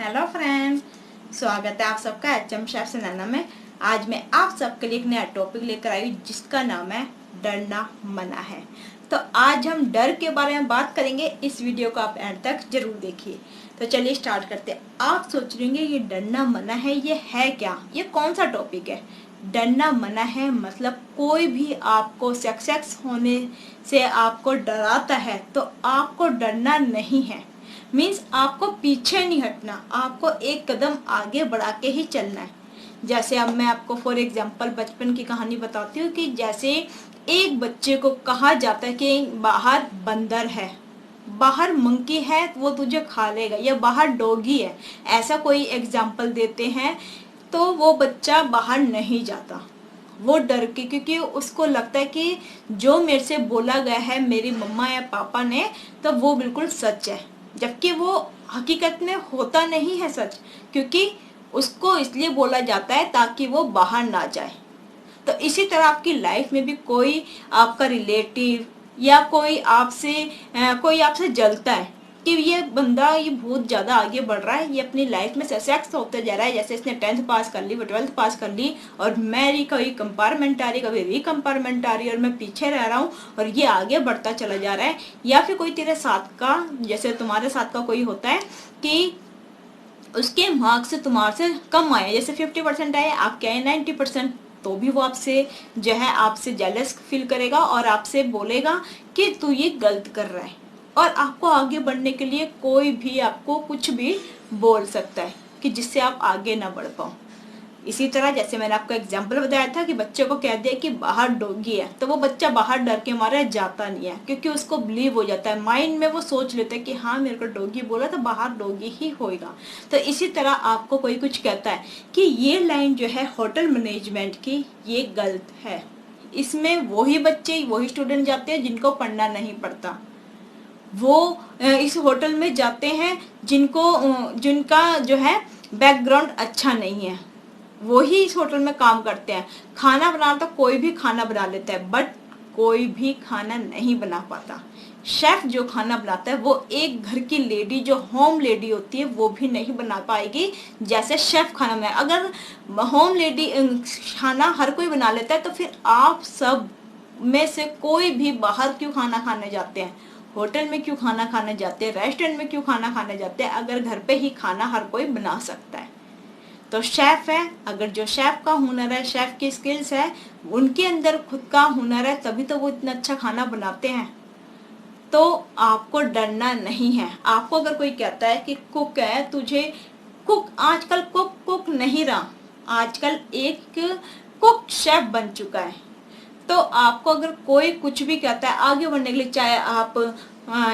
Hello friend, स्वागत है आप सबका एचएम शेफ नैना में। आज मैं आप सबके लिए एक नया टॉपिक लेकर आई हूँ जिसका नाम है डरना मना है। तो आज हम डर के बारे में बात करेंगे। इस वीडियो को आप एंड तक जरूर देखिए। तो चलिए स्टार्ट करते हैं। आप सोच रहे होंगे ये डरना मना है, ये है क्या, ये कौन सा टॉपिक है। डरना मना है मतलब कोई भी आपको सक्सेस होने से आपको डराता है तो आपको डरना नहीं है। मीन्स आपको पीछे नहीं हटना, आपको एक कदम आगे बढ़ा के ही चलना है। जैसे अब मैं आपको फॉर एग्जांपल बचपन की कहानी बताती हूँ कि जैसे एक बच्चे को कहा जाता है कि बाहर बंदर है, बाहर मंकी है वो तुझे खा लेगा, या बाहर डॉगी है, ऐसा कोई एग्जाम्पल देते हैं, तो वो बच्चा बाहर नहीं जाता। वो डर के, क्योंकि उसको लगता है कि जो मेरे से बोला गया है मेरी मम्मा या पापा ने, तो वो बिल्कुल सच है, जबकि वो हकीकत में होता नहीं है सच। क्योंकि उसको इसलिए बोला जाता है ताकि वो बाहर ना जाए। तो इसी तरह आपकी लाइफ में भी कोई आपका रिलेटिव या कोई आपसे जलता है कि ये बंदा, ये बहुत ज़्यादा आगे बढ़ रहा है, ये अपनी लाइफ में सक्सेस होते जा रहा है, जैसे इसने 10th पास कर ली, वो 12th पास कर ली, और मेरी कभी कंपार्टमेंट आ रही, कभी रीकंपार्टमेंट आ रही, और मैं पीछे रह रहा हूँ और ये आगे बढ़ता चला जा रहा है। या फिर कोई तेरे साथ का, जैसे तुम्हारे साथ का कोई होता है कि उसके मार्क्स से तुम्हारे से कम आए, जैसे 50% आए, आपके आए 90%, तो भी वो आपसे जो है आपसे जेलस फील करेगा और आपसे बोलेगा कि तू ये गलत कर रहा है। और आपको आगे बढ़ने के लिए कोई भी आपको कुछ भी बोल सकता है कि जिससे आप आगे ना बढ़ पाओ। इसी तरह जैसे मैंने आपको एग्जाम्पल बताया था कि बच्चे को कह दिया कि बाहर डॉगी है, तो वो बच्चा बाहर डर के मारे जाता नहीं है, क्योंकि उसको बिलीव हो जाता है, माइंड में वो सोच लेता है कि हाँ मेरे को डॉगी बोला तो बाहर डॉगी ही होएगा। तो इसी तरह आपको कोई कुछ कहता है कि ये लाइन जो है होटल मैनेजमेंट की, ये गलत है, इसमें वही बच्चे वही स्टूडेंट जाते हैं जिनको पढ़ना नहीं पड़ता। वो इस होटल में जाते हैं जिनका जो है बैकग्राउंड अच्छा नहीं है, वो ही इस होटल में काम करते हैं। खाना बनाना तो कोई भी खाना बना लेता है, बट कोई भी खाना नहीं बना पाता। शेफ जो खाना बनाता है वो एक घर की लेडी, जो होम लेडी होती है, वो भी नहीं बना पाएगी जैसे शेफ खाना बनाए। अगर होम लेडी खाना हर कोई बना लेता है तो फिर आप सब में से कोई भी बाहर क्यों खाना खाने जाते हैं, होटल में क्यों खाना खाने जाते हैं, रेस्टोरेंट में क्यों खाना खाने जाते हैं, अगर घर पे ही खाना हर कोई बना सकता है। तो शेफ है, अगर जो शेफ का हुनर है, शेफ की स्किल्स है, उनके अंदर खुद का हुनर है, तभी तो वो इतना अच्छा खाना बनाते हैं। तो आपको डरना नहीं है। आपको अगर कोई कहता है कि कुक है, तुझे कुक, आजकल कुक कुक नहीं रहा, आजकल एक कुक शेफ बन चुका है। तो आपको अगर कोई कुछ भी कहता है आगे बढ़ने के लिए, चाहे आप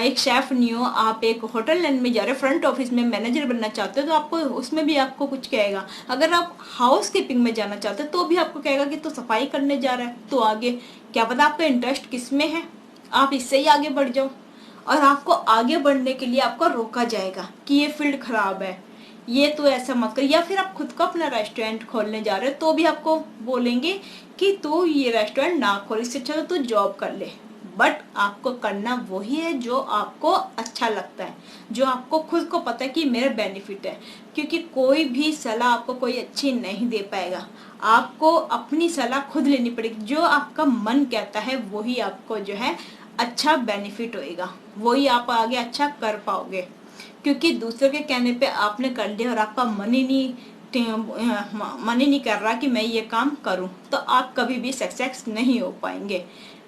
एक शेफ नहीं हो, आप एक होटल लाइन में जा रहे हो, फ्रंट ऑफिस में मैनेजर बनना चाहते हो, तो आपको उसमें भी आपको कुछ कहेगा। अगर आप हाउस कीपिंग में जाना चाहते हो तो भी आपको कहेगा कि तू सफाई करने जा रहा है, तो आगे क्या पता आपका इंटरेस्ट किस में है, आप इससे ही आगे बढ़ जाओ। और आपको आगे बढ़ने के लिए आपको रोका जाएगा कि ये फील्ड खराब है, ये तो ऐसा मत कर। या फिर आप खुद का अपना रेस्टोरेंट खोलने जा रहे हो तो भी आपको बोलेंगे कि तू ये रेस्टोरेंट ना खोल, इससे अच्छा तो तू जॉब कर ले। बट आपको करना वही है जो आपको अच्छा लगता है, जो आपको खुद को पता है कि मेरा बेनिफिट है। क्योंकि कोई भी सलाह आपको कोई अच्छी नहीं दे पाएगा, आपको अपनी सलाह खुद लेनी पड़ेगी। जो आपका मन कहता है वही आपको जो है अच्छा बेनिफिट होएगा, वही आप आगे अच्छा कर पाओगे। क्योंकि दूसरे के कहने पे आपने कर लिया और आपका मन ही नहीं कर रहा कि मैं ये काम करूं, तो आप कभी भी सक्सेस नहीं हो पाएंगे।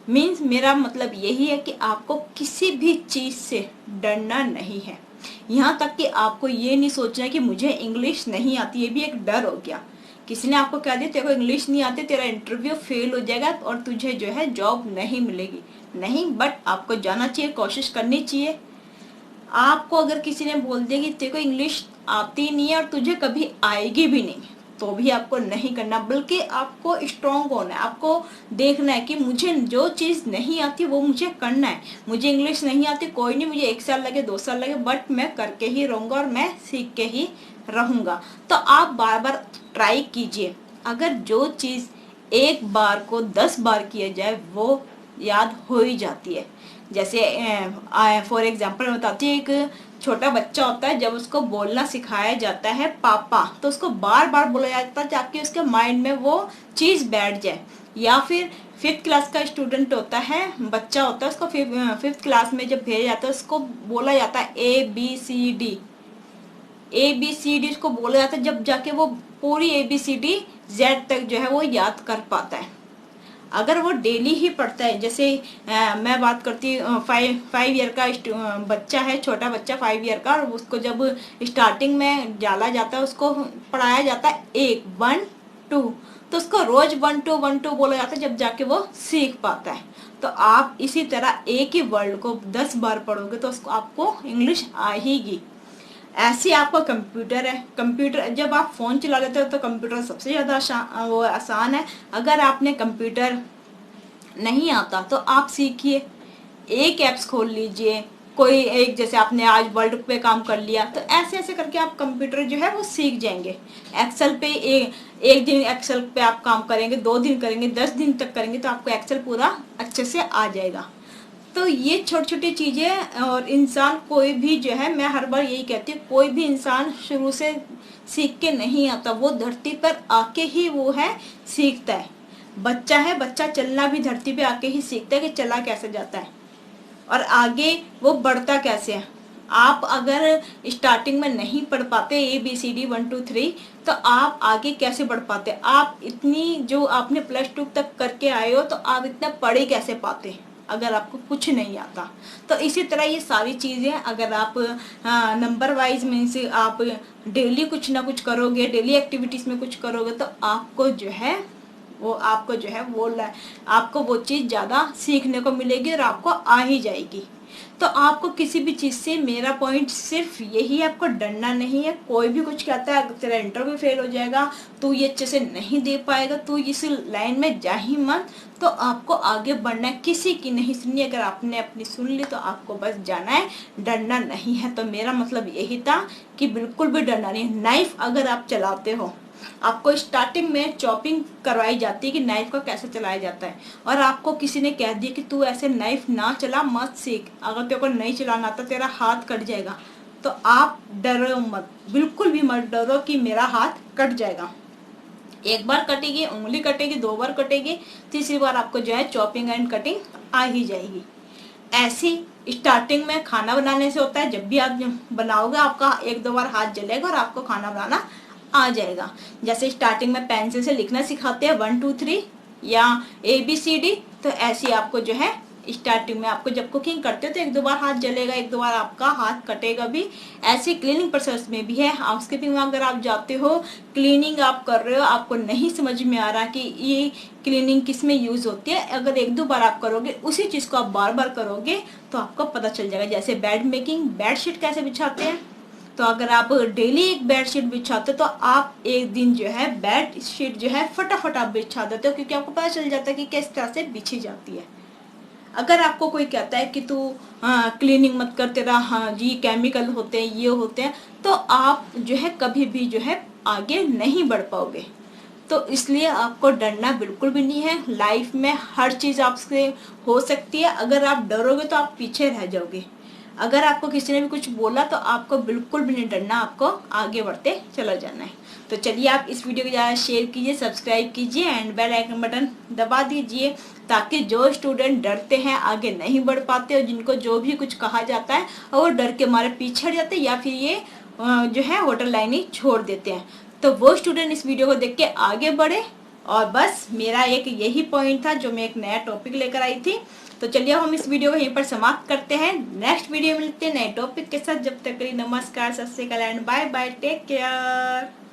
मीन्स मेरा मतलब यही है कि आपको किसी भी चीज़ से डरना नहीं है। यहाँ तक कि आपको ये नहीं सोचना कि मुझे इंग्लिश नहीं आती, ये भी एक डर हो गया। किसी ने आपको कह दिया तेरे को इंग्लिश नहीं आती, तेरा इंटरव्यू फेल हो जाएगा और तुझे जो है जॉब नहीं मिलेगी, नहीं, बट आपको जाना चाहिए, कोशिश करनी चाहिए। आपको अगर किसी ने बोल दिया कि तेरे को इंग्लिश आती नहीं है और तुझे कभी आएगी भी नहीं, तो भी आपको नहीं करना, बल्कि आपको स्ट्रांग होना है। आपको देखना है कि मुझे जो चीज़ नहीं आती वो मुझे करना है। मुझे इंग्लिश नहीं आती, कोई नहीं, मुझे 1 साल लगे 2 साल लगे, बट मैं करके ही रहूँगा और मैं सीख के ही रहूँगा। तो आप बार बार ट्राई कीजिए। अगर जो चीज़ एक बार को 10 बार किया जाए वो याद हो ही जाती है। जैसे फॉर एग्जाम्पल बताती है, एक छोटा बच्चा होता है, जब उसको बोलना सिखाया जाता है पापा, तो उसको बार बार बोला जाता है ताकि उसके माइंड में वो चीज़ बैठ जाए। या फिर 5th क्लास का स्टूडेंट होता है, बच्चा होता है, उसको 5th क्लास में जब भेजा जाता है उसको बोला जाता है ABCD, ABCD उसको बोला जाता है, जब जाके वो पूरी ABCD Z तक जो है वो याद कर पाता है। अगर वो डेली ही पढ़ता है, जैसे मैं बात करती हूँ 5 ईयर का बच्चा है, छोटा बच्चा 5 ईयर का, और उसको जब स्टार्टिंग में डाला जाता है, उसको पढ़ाया जाता है 1 2, तो उसको रोज 1 2 1 2 बोला जाता है, जब जाके वो सीख पाता है। तो आप इसी तरह एक ही वर्ड को 10 बार पढ़ोगे तो उसको आपको इंग्लिश आएगी। ऐसे आपका कंप्यूटर है, कंप्यूटर जब आप फ़ोन चला लेते हो तो कंप्यूटर सबसे ज़्यादा आसान है। अगर आपने कंप्यूटर नहीं आता तो आप सीखिए, एक ऐप्स खोल लीजिए, कोई एक, जैसे आपने आज वर्ल्ड पे काम कर लिया तो ऐसे ऐसे करके आप कंप्यूटर जो है वो सीख जाएंगे। एक्सेल पे एक दिन एक्सेल पे आप काम करेंगे, 2 दिन करेंगे, 10 दिन तक करेंगे तो आपको एक्सेल पूरा अच्छे से आ जाएगा। तो ये छोटी छोटी चीज़ें, और इंसान कोई भी जो है, मैं हर बार यही कहती हूँ, कोई भी इंसान शुरू से सीख के नहीं आता, वो धरती पर आके ही वो है सीखता है। बच्चा है, बच्चा चलना भी धरती पे आके ही सीखता है कि चला कैसे जाता है और आगे वो बढ़ता कैसे है। आप अगर स्टार्टिंग में नहीं पढ़ पाते ABCD 1 2 3 तो आप आगे कैसे बढ़ पाते। आप इतनी जो आपने +2 तक करके आए हो तो आप इतना पढ़े कैसे पाते अगर आपको कुछ नहीं आता। तो इसी तरह ये सारी चीज़ें अगर आप नंबर वाइज मीन्स आप डेली कुछ ना कुछ करोगे, डेली एक्टिविटीज़ में कुछ करोगे तो आपको जो है वो आपको वो चीज़ ज़्यादा सीखने को मिलेगी और आपको आ ही जाएगी। तो आपको किसी भी चीज़ से, मेरा पॉइंट सिर्फ यही है, आपको डरना नहीं है। कोई भी कुछ कहता है, अगर तेरा इंटरव्यू फेल हो जाएगा, तू ये अच्छे से नहीं दे पाएगा, तू इस लाइन में जा ही मत, तो आपको आगे बढ़ना है। किसी की नहीं सुननी, अगर आपने अपनी सुन ली तो आपको बस जाना है, डरना नहीं है। तो मेरा मतलब यही था कि बिल्कुल भी डरना नहीं। नाइफ अगर आप चलाते हो, आपको स्टार्टिंग में चॉपिंग करवाई जाती है कि नाइफ का कैसे चलाया जाता है, और आपको किसी ने कह दिया कि तू ऐसे नाइफ ना चला, मत सीख, अगर तेरे को नहीं चलाना आता तेरा हाथ कट जाएगा, तो आप डरो मत, बिल्कुल भी मत डरो कि मेरा हाथ कट जाएगा। एक बार कटेगी, उंगली कटेगी, 2 बार कटेगी, तीसरी बार आपको जो है चॉपिंग एंड कटिंग आ ही जाएगी। ऐसी स्टार्टिंग में खाना बनाने से होता है, जब भी आप बनाओगे आपका 1-2 बार हाथ जलेगा और आपको खाना बनाना आ जाएगा। जैसे स्टार्टिंग में पेंसिल से लिखना सिखाते हैं 1 2 3 या ABCD, तो ऐसे आपको जो है स्टार्टिंग में, आपको जब कुकिंग करते हो तो 1-2 बार हाथ जलेगा, 1-2 बार आपका हाथ कटेगा भी। ऐसे क्लीनिंग प्रोसेस में भी है। हाउसकीपिंग में अगर आप जाते हो, क्लीनिंग आप कर रहे हो, आपको नहीं समझ में आ रहा कि ये क्लीनिंग किस में यूज़ होती है, अगर 1-2 बार आप करोगे, उसी चीज़ को आप बार बार करोगे तो आपको पता चल जाएगा। जैसे बेड मेकिंग, बेडशीट कैसे बिछाते हैं, तो अगर आप डेली एक बेडशीट बिछाते हो तो आप एक दिन जो है बेडशीट जो है फटाफट आप बिछा देते हो, क्योंकि आपको पता चल जाता है कि किस तरह से बिछी जाती है। अगर आपको कोई कहता है कि तू क्लीनिंग मत कर, तेरा जी केमिकल होते हैं, ये होते हैं, तो आप जो है कभी भी जो है आगे नहीं बढ़ पाओगे। तो इसलिए आपको डरना बिल्कुल भी नहीं है। लाइफ में हर चीज़ आपसे हो सकती है, अगर आप डरोगे तो आप पीछे रह जाओगे। अगर आपको किसी ने भी कुछ बोला तो आपको बिल्कुल भी नहीं डरना, आपको आगे बढ़ते चला जाना है। तो चलिए, आप इस वीडियो को ज़्यादा शेयर कीजिए, सब्सक्राइब कीजिए एंड बेल आइकन बटन दबा दीजिए, ताकि जो स्टूडेंट डरते हैं, आगे नहीं बढ़ पाते, और जिनको जो भी कुछ कहा जाता है और वो डर के मारे पीछे हट जाते हैं या फिर ये जो है होटल लाइन ही छोड़ देते हैं, तो वो स्टूडेंट इस वीडियो को देख के आगे बढ़े। और बस मेरा एक यही पॉइंट था जो मैं एक नया टॉपिक लेकर आई थी। तो चलिए हम इस वीडियो को यहीं पर समाप्त करते हैं। नेक्स्ट वीडियो में मिलते हैं नए टॉपिक के साथ। जब तक के लिए नमस्कार, Sat Sri Akal and bye bye, take care.